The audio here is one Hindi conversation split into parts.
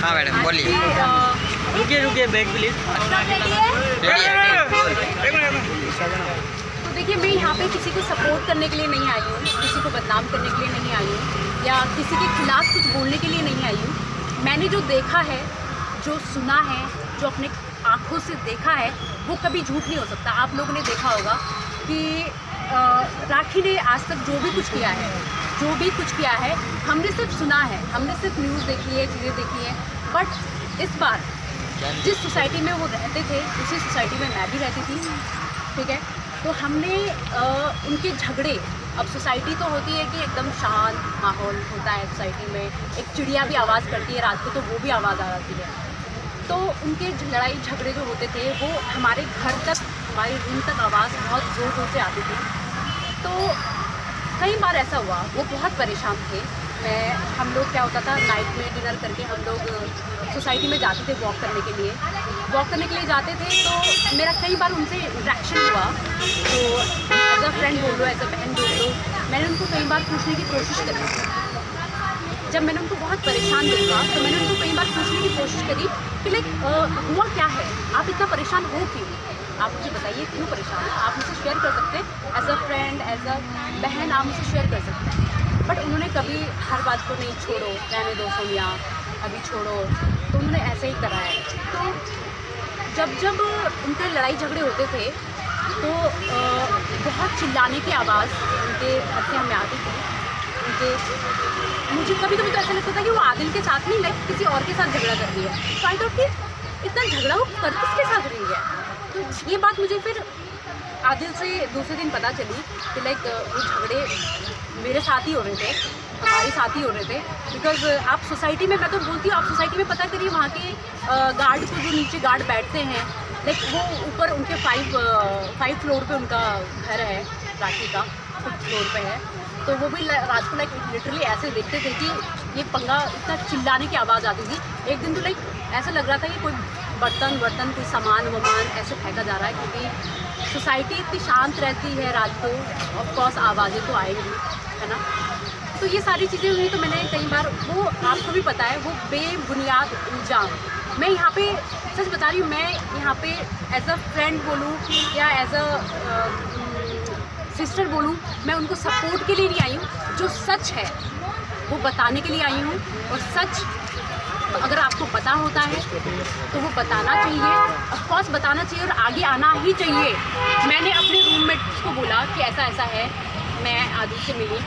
हाँ मैडम बोलिए। रुकिए बैग प्लीज। तो देखिए, मैं यहाँ पे किसी को सपोर्ट करने के लिए नहीं आई हूँ, किसी को बदनाम करने के लिए नहीं आई हूँ, या किसी के खिलाफ कुछ बोलने के लिए नहीं आई हूँ। मैंने जो देखा है, जो सुना है, जो अपने आँखों से देखा है, वो कभी झूठ नहीं हो सकता। आप लोगों ने देखा होगा कि राखी ने आज तक जो भी कुछ किया है, हमने सिर्फ सुना है, हमने सिर्फ न्यूज़ देखी है, चीज़ें देखी हैं। बट इस बार जिस सोसाइटी में वो रहते थे, उसी सोसाइटी में मैं भी रहती थी, ठीक है। तो हमने उनके झगड़े, अब सोसाइटी तो होती है कि एकदम शांत माहौल होता है सोसाइटी में, एक चिड़िया भी आवाज़ करती है रात को तो वो भी आवाज़ आ जाती है। तो उनके लड़ाई झगड़े जो होते थे वो हमारे घर तक, हमारे रूम तक आवाज़ बहुत ज़ोर ज़ोर से आती थी। तो कई बार ऐसा हुआ, वो बहुत परेशान थे। हम लोग क्या होता था, नाइट में डिनर करके हम लोग सोसाइटी में जाते थे वॉक करने के लिए जाते थे। तो मेरा कई बार उनसे इंटरेक्शन हुआ, तो एज अ फ्रेंड बोल लो, एज अ बहन बोल लो, मैंने उनको कई बार पूछने की कोशिश करी। जब मैंने उनको बहुत परेशान देखा तो मैंने उनको कई बार पूछने की कोशिश करी कि लाइक हुआ क्या है, आप इतना परेशान हो क्यों, आप मुझे बताइए क्यों परेशान है। आप मुझसे शेयर कर सकते हैं, as a friend, as a बहन आप मुझसे शेयर कर सकते हैं। बट उन्होंने कभी हर बात को नहीं, छोड़ो, रहने दो सोनिया, अभी छोड़ो, तो उन्होंने ऐसे ही करा है। तो जब उनके लड़ाई झगड़े होते थे तो बहुत चिल्लाने की आवाज़ उनके घर से हमें आती थी। मुझे कभी कभी तो ऐसा लगता था कि वो आदिल के साथ नहीं, लाइक किसी और के साथ झगड़ा कर रही है। तो आई थॉट कि इतना झगड़ा वो कर किसके साथ रही है। तो ये बात मुझे फिर आदिल से दूसरे दिन पता चली कि लाइक वो झगड़े मेरे साथ ही हो रहे थे, हमारे साथ ही हो रहे थे। बिकॉज आप सोसाइटी में, मैं तो बोलती हूँ, आप सोसाइटी में पता करिए वहाँ के गार्ड को, जो नीचे गार्ड बैठते हैं, लाइक वो ऊपर उनके 5 फ्लोर पे उनका घर है, राखी का 5th फ्लोर पे है। तो वो भी रात को लाइक लिटरली ऐसे देखते थे कि ये पंगा, इतना चिल्लाने की आवाज़ आती थी। एक दिन तो लाइक ऐसा लग रहा था कि कोई बर्तन कोई सामान ऐसे फेंका जा रहा है, क्योंकि सोसाइटी इतनी शांत रहती है रात को, ऑफकोर्स आवाज़ें तो आएंगी, है ना। तो ये सारी चीज़ें हुई। तो मैंने कई बार, वो आपको भी पता है, वो बेबुनियाद इल्ज़ाम, मैं यहाँ पे सच बता रही हूँ, मैं यहाँ पे एज अ फ्रेंड बोलूँ या एज अ सिस्टर बोलूँ, मैं उनको सपोर्ट के लिए नहीं आई हूँ। जो सच है वो बताने के लिए आई हूँ, और सच अगर आपको पता होता है तो वो बताना चाहिए, ऑफकोर्स बताना चाहिए, और आगे आना ही चाहिए। मैंने अपने रूममेट्स को बोला कि ऐसा ऐसा है, मैं आदिल से मिली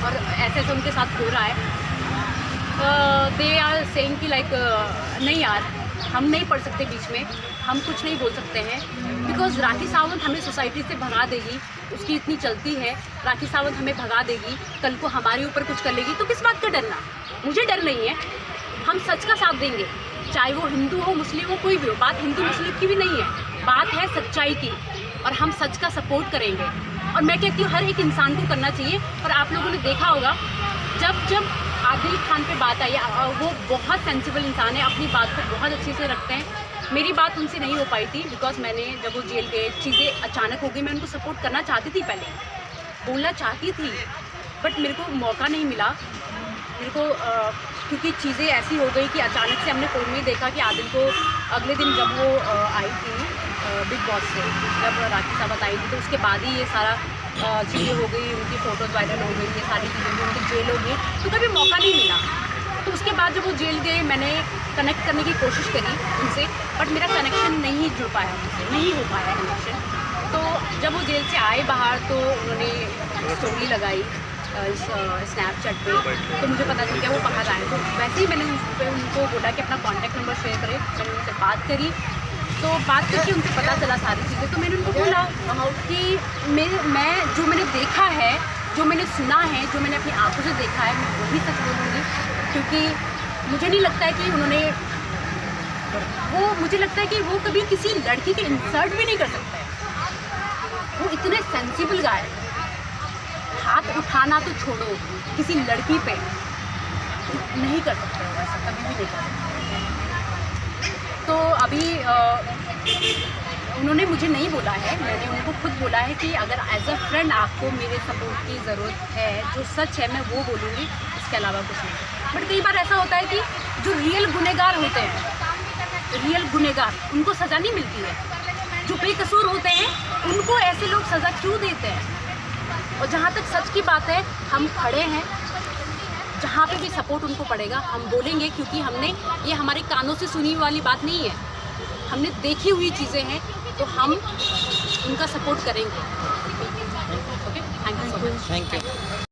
और ऐसे ऐसे उनके साथ हो रहा है। दे आर सेइंग कि लाइक नहीं यार, हम नहीं पढ़ सकते बीच में, हम कुछ नहीं बोल सकते हैं, बिकॉज राखी सावंत हमें सोसाइटी से भगा देगी, उसकी इतनी चलती है। राखी सावंत हमें भगा देगी, कल को हमारे ऊपर कुछ कर लेगी, तो किस बात का डरना। मुझे डर नहीं है, हम सच का साथ देंगे, चाहे वो हिंदू हो, मुस्लिम हो, कोई भी हो। बात हिंदू मुस्लिम की भी नहीं है, बात है सच्चाई की, और हम सच का सपोर्ट करेंगे। और मैं कहती हूँ हर एक इंसान को करना चाहिए। और आप लोगों ने देखा होगा, जब आदिल खान पे बात आई, वो बहुत सेंसिबल इंसान है, अपनी बात को बहुत अच्छे से रखते हैं। मेरी बात उनसे नहीं हो पाई थी, बिकॉज मैंने, जब वो जेल गए, चीज़ें अचानक हो गई। मैं उनको सपोर्ट करना चाहती थी, पहले बोलना चाहती थी, बट मेरे को मौका नहीं मिला। मेरे को क्योंकि चीज़ें ऐसी हो गई कि अचानक से हमने फ़ोन में देखा कि आदिल को अगले दिन जब वो आई थी बिग बॉस से, जब राखी सावंत आई थी, तो उसके बाद ही ये सारा चीज़ें हो गई, उनकी फ़ोटोज़ वायरल हो गई, ये सारी चीज़ें, उनकी जेल हो गई, तो कभी मौका नहीं मिला। तो उसके बाद जब वो जेल गए, मैंने कनेक्ट करने की कोशिश करी उनसे, बट मेरा कनेक्शन नहीं जुड़ पाया, उनसे नहीं हो पाया कनेक्शन। तो जब वो जेल से आए बाहर, तो उन्होंने स्टोरी लगाई स्नैपचैट पे, तो मुझे पता चल गया वो बाहर आए। तो वैसे ही मैंने उनको बोला कि अपना कॉन्टैक्ट नंबर शेयर करें। मैंने उनसे बात करी, तो बात करके उनसे पता चला सारी चीज़ें। तो मैंने उनको बोला कि मैं जो मैंने देखा है, जो मैंने सुना है, जो मैंने अपनी आंखों से देखा है, मैं वही सच बोलूँगी। क्योंकि मुझे नहीं लगता है कि उन्होंने, मुझे लगता है कि वो कभी किसी लड़की के इंसल्ट भी नहीं कर सकता है। वो इतने सेंसिबल गाय, हाथ उठाना तो छोड़ो, किसी लड़की पे नहीं कर सकते, ऐसा कभी भी नहीं कर सकते। तो अभी उन्होंने मुझे नहीं बोला है, मैंने उनको खुद बोला है कि अगर एज अ फ्रेंड आपको मेरे सपोर्ट की ज़रूरत है, जो सच है मैं वो बोलूँगी, इसके अलावा कुछ नहीं। बट कई बार ऐसा होता है कि जो रियल गुनहगार होते हैं, रियल गुनहगार, उनको सज़ा नहीं मिलती है। जो बेकसूर होते हैं उनको ऐसे लोग सज़ा क्यों देते हैं? और जहाँ तक सच की बात है, हम खड़े हैं, जहाँ पे भी सपोर्ट उनको पड़ेगा हम बोलेंगे, क्योंकि हमने ये हमारे कानों से सुनी वाली बात नहीं है, हमने देखी हुई चीज़ें हैं, तो हम उनका सपोर्ट करेंगे। Okay, thank you so much. Thank you.